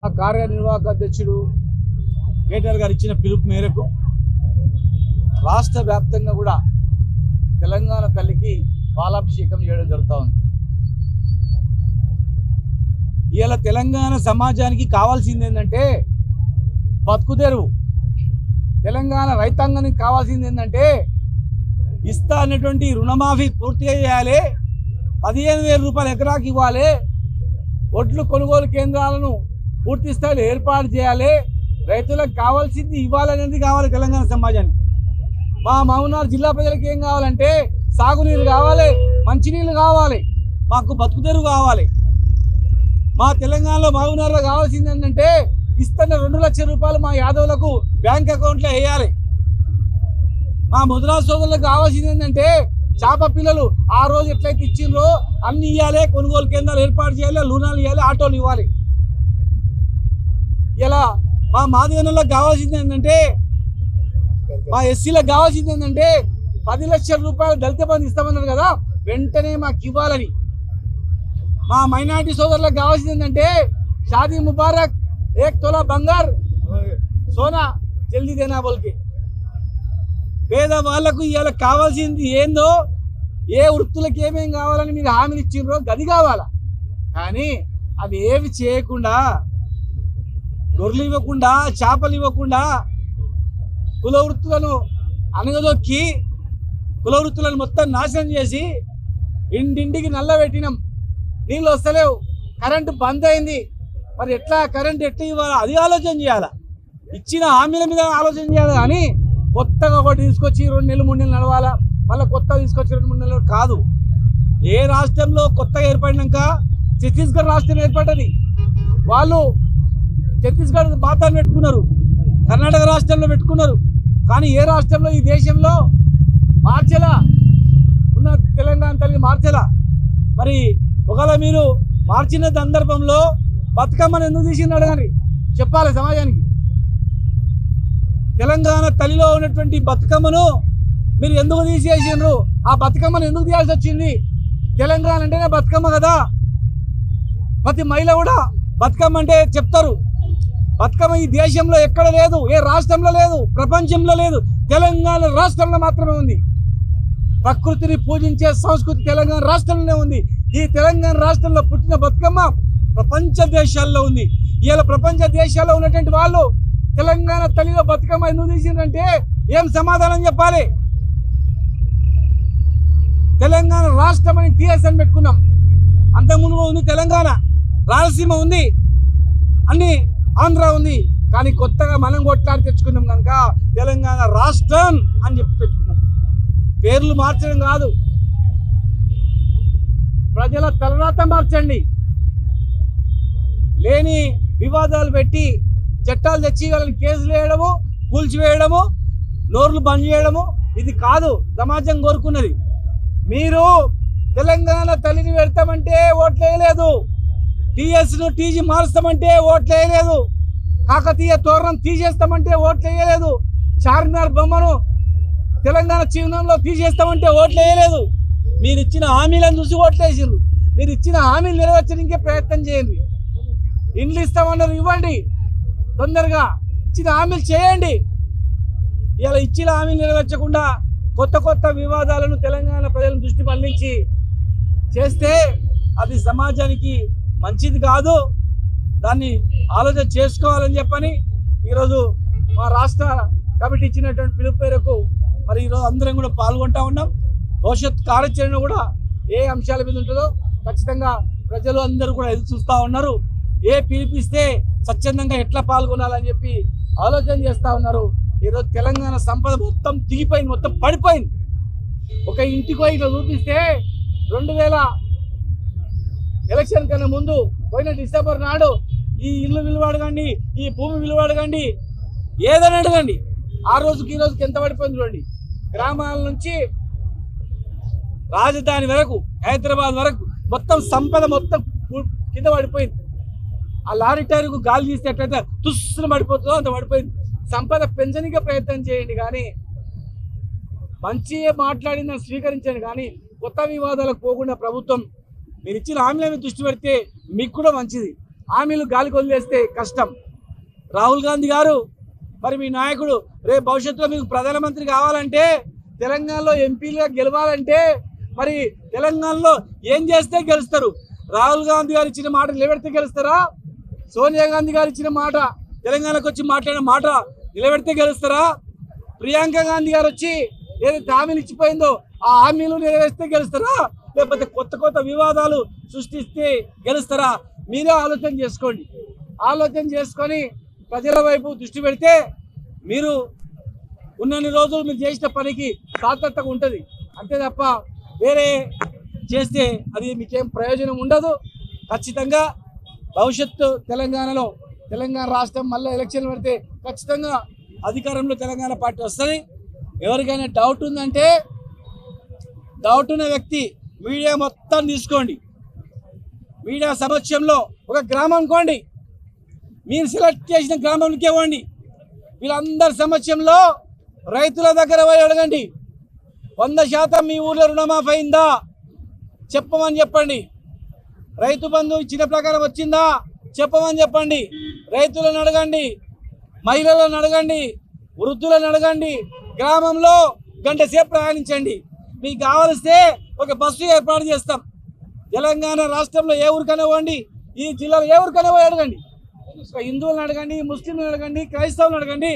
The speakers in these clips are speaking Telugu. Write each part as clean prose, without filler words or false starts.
కార్యనిర్వాహక అధ్యక్షుడు కేటీఆర్ గారు ఇచ్చిన పిలుపు మేరకు రాష్ట్ర వ్యాప్తంగా కూడా తెలంగాణ తల్లికి పాలాభిషేకం చేయడం జరుగుతూ ఉంది. ఇవాళ తెలంగాణ సమాజానికి కావాల్సింది ఏంటంటే బతుకుదెరువు. తెలంగాణ రైతాంగానికి కావాల్సింది ఏంటంటే ఇస్తా అన్నటువంటి రుణమాఫీ పూర్తిగా చేయాలి, 15,000 రూపాయలు ఎకరాకి ఇవ్వాలి, ఒడ్లు కొనుగోలు కేంద్రాలను పూర్తి స్థాయిలో ఏర్పాటు చేయాలి, రైతులకు కావాల్సింది ఇవ్వాలనేది కావాలి తెలంగాణ సమాజానికి. మా మహబూబ్నగర్ జిల్లా ప్రజలకు ఏం కావాలంటే సాగునీరు కావాలి, మంచినీళ్ళు కావాలి, మాకు బతుకుదెరువు కావాలి. మా తెలంగాణలో మహబూబ్నగర్లో కావాల్సింది ఏంటంటే ఇస్తున్న 2 లక్షల రూపాయలు మా యాదవులకు బ్యాంక్ అకౌంట్లో వేయాలి. మా ముద్రా సోదరులకు కావాల్సింది ఏంటంటే చేప పిల్లలు ఆ రోజు ఎట్లయితే ఇచ్చిండ్రో అన్ని ఇవ్వాలి, కొనుగోలు కేంద్రాలు ఏర్పాటు చేయాలి, రుణాలు ఇవ్వాలి, ఆటోలు ఇవ్వాలి. ఇలా మా మాదిగనులకు కావాల్సింది ఏంటంటే, మా ఎస్సీలకు కావాల్సింది ఏంటంటే 10 లక్షల రూపాయలు దళిత బంధు ఇస్తామన్నారు కదా, వెంటనే మాకు ఇవ్వాలని. మా మైనారిటీ సోదరులకు కావాల్సింది ఏంటంటే షాదీ ముబారక్, 1 తోలా బంగార్ సోనా జల్దీ దేనా బోల్కి. పేదవాళ్లకు ఇవాళ కావాల్సింది ఏందో, ఏ వృత్తులకు ఏమేమి కావాలని మీరు హామీలు ఇచ్చిండ్రో గది కావాలా. కానీ అవి ఏవి చేయకుండా, గొర్రెలు ఇవ్వకుండా, చేపలు ఇవ్వకుండా, కుల వృత్తులను అనగదొక్కి కుల వృత్తులను మొత్తం నాశనం చేసి ఇంటింటికి నల్ల పెట్టినాం. నీళ్ళు వస్తలేవు, కరెంటు బంద్ అయింది. మరి ఎట్లా కరెంటు ఎట్లా ఇవ్వాలా అది ఆలోచన చేయాలా. ఇచ్చిన హామీల మీద ఆలోచన చేయాలి. కానీ కొత్తగా ఒకటి తీసుకొచ్చి 2 నెలలు 3 నెలలు నడవాలా, మళ్ళీ కొత్తగా తీసుకొచ్చి 2 3 నెలలు కాదు. ఏ రాష్ట్రంలో కొత్తగా ఏర్పడినాక ఛత్తీస్గఢ్ రాష్ట్రం ఏర్పడ్డది, వాళ్ళు ఛత్తీస్గఢ్ బాతాన్ని పెట్టుకున్నారు, కర్ణాటక రాష్ట్రంలో పెట్టుకున్నారు. కానీ ఏ రాష్ట్రంలో ఈ దేశంలో మార్చలా, ఉన్న తెలంగాణ తల్లి మార్చలా. మరి ఒకవేళ మీరు మార్చిన సందర్భంలో బతుకమ్మను ఎందుకు తీసింది అడగని చెప్పాలి సమాజానికి. తెలంగాణ తల్లిలో ఉన్నటువంటి బతుకమ్మను మీరు ఎందుకు తీసేసిండ్రు, ఆ బతుకమ్మను ఎందుకు తీయాల్సి వచ్చింది? తెలంగాణ అంటేనే బతుకమ్మ కదా. ప్రతి మహిళ కూడా బతుకమ్మ అంటే చెప్తారు. బతుకమ్మ ఈ దేశంలో ఎక్కడ లేదు, ఏ రాష్ట్రంలో లేదు, ప్రపంచంలో లేదు, తెలంగాణ రాష్ట్రంలో మాత్రమే ఉంది. ప్రకృతిని పూజించే సంస్కృతి తెలంగాణ రాష్ట్రంలోనే ఉంది. ఈ తెలంగాణ రాష్ట్రంలో పుట్టిన బతుకమ్మ ప్రపంచ దేశాల్లో ఉంది. ఇవాళ ప్రపంచ దేశాల్లో ఉన్నటువంటి వాళ్ళు తెలంగాణ తల్లిలో బతుకమ్మ ఎందుకు తీసిందంటే ఏం సమాధానం చెప్పాలి? తెలంగాణ రాష్ట్రం అని టీఎస్ అని పెట్టుకున్నాం. అంతకుముందు ఉంది తెలంగాణ, రాయలసీమ ఉంది, అన్ని ఆంధ్ర ఉంది. కానీ కొత్తగా మనం కొట్లాడి తెచ్చుకున్నాం కనుక తెలంగాణ రాష్ట్రం అని చెప్పి పెట్టుకున్నాం. పేర్లు మార్చడం కాదు, ప్రజల తలరాత మార్చండి. లేని వివాదాలు పెట్టి చట్టాలు తెచ్చి వాళ్ళని కేసులు వేయడము, కూల్చివేయడము, నోర్లు బంద్ చేయడము ఇది కాదు సమాజం కోరుకున్నది. మీరు తెలంగాణ తల్లిని పెడతామంటే ఓట్లు వేయలేదు, టీఎస్ను టీజీ మారుస్తామంటే ఓట్లు వేయలేదు, కాకతీయ తోరణం తీసేస్తామంటే ఓట్లు వేయలేదు, చార్మినార్ బొమ్మను తెలంగాణ చిహ్నంలో తీసేస్తామంటే ఓట్లు వేయలేదు. మీరు ఇచ్చిన హామీలను చూసి ఓట్లు వేసారు. మీరు ఇచ్చిన హామీలు నెరవేర్చడానికే ప్రయత్నం చేయండి. ఇండ్లు ఇస్తామన్నారు, ఇవ్వండి. తొందరగా ఇచ్చిన హామీలు చేయండి. ఇలా ఇచ్చిన హామీలు నెరవేర్చకుండా కొత్త కొత్త వివాదాలను తెలంగాణ ప్రజలను దృష్టి మళ్లించి చేస్తే అది సమాజానికి మంచిది కాదు. దాన్ని ఆలోచన చేసుకోవాలని చెప్పని ఈరోజు మా రాష్ట్ర కమిటీ ఇచ్చినటువంటి పిలుపు మేరకు మరి ఈరోజు అందరం కూడా పాల్గొంటా ఉన్నాం. భవిష్యత్ కార్యాచరణ కూడా ఏ అంశాల మీద ఉంటుందో ఖచ్చితంగా ప్రజలు అందరూ కూడా ఎదురు చూస్తూ ఉన్నారు. ఏ పిలిపిస్తే స్వచ్ఛందంగా ఎట్లా పాల్గొనాలని చెప్పి ఆలోచన చేస్తూ ఉన్నారు. ఈరోజు తెలంగాణ సంపద మొత్తం దిగిపోయింది, మొత్తం పడిపోయింది. ఒక ఇంటికి ఇట్లా చూపిస్తే 2000 ఎలక్షన్ కన్నా ముందు పోయిన డిసెంబర్ నాడు ఈ ఇల్లు విలువ అడగండి, ఈ భూమి విలువ అడగండి, ఏదని అడగండి, ఆ రోజుకి ఈ రోజుకి ఎంత పడిపోయింది చూడండి. గ్రామాల నుంచి రాజధాని వరకు, హైదరాబాద్ వరకు మొత్తం సంపద మొత్తం కింద పడిపోయింది. ఆ లారీ టైర్కు గాలి తీస్తే ఎట్లయితే తుస్సును పడిపోతుందో అంత పడిపోయింది. సంపద పెంచడానికి ప్రయత్నం చేయండి, కానీ మంచి మాట్లాడిందని స్వీకరించండి. కానీ కొత్త వివాదాలకు పోకుండా ప్రభుత్వం మీరు ఇచ్చిన హామీల మీద దృష్టి పెడితే మీకు కూడా మంచిది. హామీలు గాలికి వదిలేస్తే కష్టం. రాహుల్ గాంధీ గారు, మరి మీ నాయకుడు రేపు భవిష్యత్తులో మీకు ప్రధానమంత్రి కావాలంటే, తెలంగాణలో ఎంపీలుగా గెలవాలంటే మరి తెలంగాణలో ఏం చేస్తే గెలుస్తారు? రాహుల్ గాంధీ గారు ఇచ్చిన మాట నిలబెడితే గెలుస్తారా? సోనియా గాంధీ గారు ఇచ్చిన మాట, తెలంగాణకు వచ్చి మాట్లాడిన మాట నిలబెడితే గెలుస్తారా? ప్రియాంక గాంధీ గారు వచ్చి ఏదైతే హామీలు ఇచ్చిపోయిందో ఆ హామీలు నెరవేరిస్తే గెలుస్తారా? లేకపోతే కొత్త కొత్త వివాదాలు సృష్టిస్తే గెలుస్తారా? మీరే ఆలోచన చేసుకోండి. ఆలోచన చేసుకొని ప్రజల వైపు దృష్టి పెడితే మీరు ఉన్నన్ని రోజులు మీరు చేసిన పనికి సార్థకత ఉంటుంది. అంతే తప్ప వేరే చేస్తే అది మీకేం ప్రయోజనం ఉండదు. ఖచ్చితంగా భవిష్యత్తు తెలంగాణలో, తెలంగాణ రాష్ట్రం మళ్ళీ ఎలక్షన్లు పెడితే ఖచ్చితంగా అధికారంలో తెలంగాణ పార్టీ వస్తుంది. ఎవరికైనా డౌట్ ఉందంటే, డౌట్ ఉన్న వ్యక్తి మీడియా మొత్తం తీసుకోండి. మీడియా సమక్షంలో ఒక గ్రామం అనుకోండి, మీరు సెలెక్ట్ చేసిన గ్రామంకి ఇవ్వండి. వీళ్ళందరి సమక్షంలో రైతుల దగ్గర పోయి అడగండి, 100% మీ ఊళ్ళో రుణమాఫీ అయిందా చెప్పమని చెప్పండి. రైతు బంధు ఇచ్చిన ప్రకారం వచ్చిందా చెప్పమని చెప్పండి. రైతులను అడగండి, మహిళలను అడగండి, వృద్ధులను అడగండి. గ్రామంలో గంట సేపు ప్రయాణించండి. మీకు కావలిస్తే ఒక బస్సు ఏర్పాటు చేస్తాం. తెలంగాణ రాష్ట్రంలో ఏ ఊరికైనా పోండి, ఈ జిల్లాలో ఏ ఊరికైనా పోయి అడగండి. హిందువులను అడగండి, ముస్లింలను అడగండి, క్రైస్తవులను అడగండి.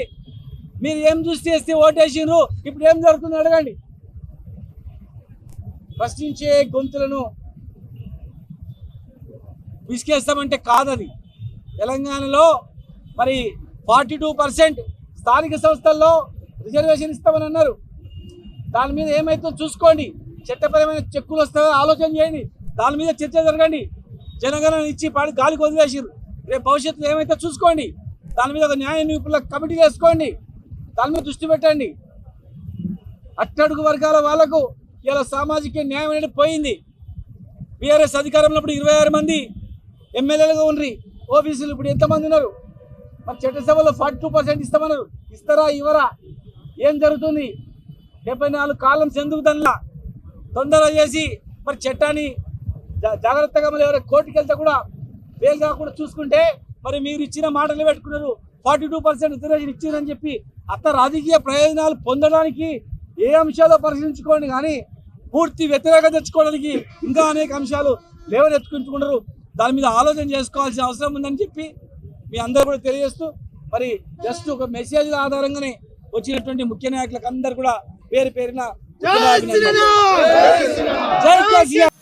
మీరు ఏం చూసి చేస్తే ఓటేసిర్రు, ఇప్పుడు ఏం జరుగుతుందో అడగండి. ప్రశ్నించే గొంతులను విసికేస్తామంటే కాదది. తెలంగాణలో మరి 42% స్థానిక సంస్థల్లో రిజర్వేషన్ ఇస్తామని అన్నారు. దాని మీద ఏమైతే చూసుకోండి. చట్టపరమైన చెక్కులు వస్తాయో ఆలోచన చేయండి. దాని మీద చర్చ జరగండి. జనగణన ఇచ్చి పాడి గాలికి వదిలేసారు. రేపు భవిష్యత్తులో ఏమైతే చూసుకోండి. దాని మీద ఒక న్యాయ నిపుణుల కమిటీ వేసుకోండి. దాని మీద దృష్టి పెట్టండి. అట్టడుగు వర్గాల వాళ్లకు ఇలా సామాజిక న్యాయం అనేది పోయింది. బీఆర్ఎస్ అధికారంలో ఇప్పుడు 26 మంది ఎమ్మెల్యేలుగా ఉండ్రి. ఓబీసీలు ఇప్పుడు ఎంతమంది ఉన్నారు? మరి చట్టసభలో 42% ఇస్తామన్నారు. ఇస్తారా ఇవ్వరా? ఏం జరుగుతుంది? 74 కాలమ్స్ ఎందుకు దానిలా తొందర చేసి మరి చట్టాన్ని జాగ్రత్తగా మరి ఎవరైనా కోర్టుకు వెళ్తే కూడా ఫెయిల్ కాకుండా చూసుకుంటే, మరి మీరు ఇచ్చిన మాటలు పెట్టుకున్నారు. 42% రిజర్వేషన్ ఇచ్చిందని చెప్పి అత్త రాజకీయ ప్రయోజనాలు పొందడానికి ఏ అంశాలు పరిశీలించుకోండి, కానీ పూర్తి వ్యతిరేకత తెచ్చుకోవడానికి ఇంకా అనేక అంశాలు లేవనెత్తుకుంటున్నారు. దాని మీద ఆలోచన చేసుకోవాల్సిన అవసరం ఉందని చెప్పి మీ అందరూ కూడా తెలియజేస్తూ, మరి జస్ట్ ఒక మెసేజ్ ఆధారంగానే వచ్చినటువంటి ముఖ్య నాయకులకు అందరూ కూడా పేరు పేరున జై కేసీఆర్.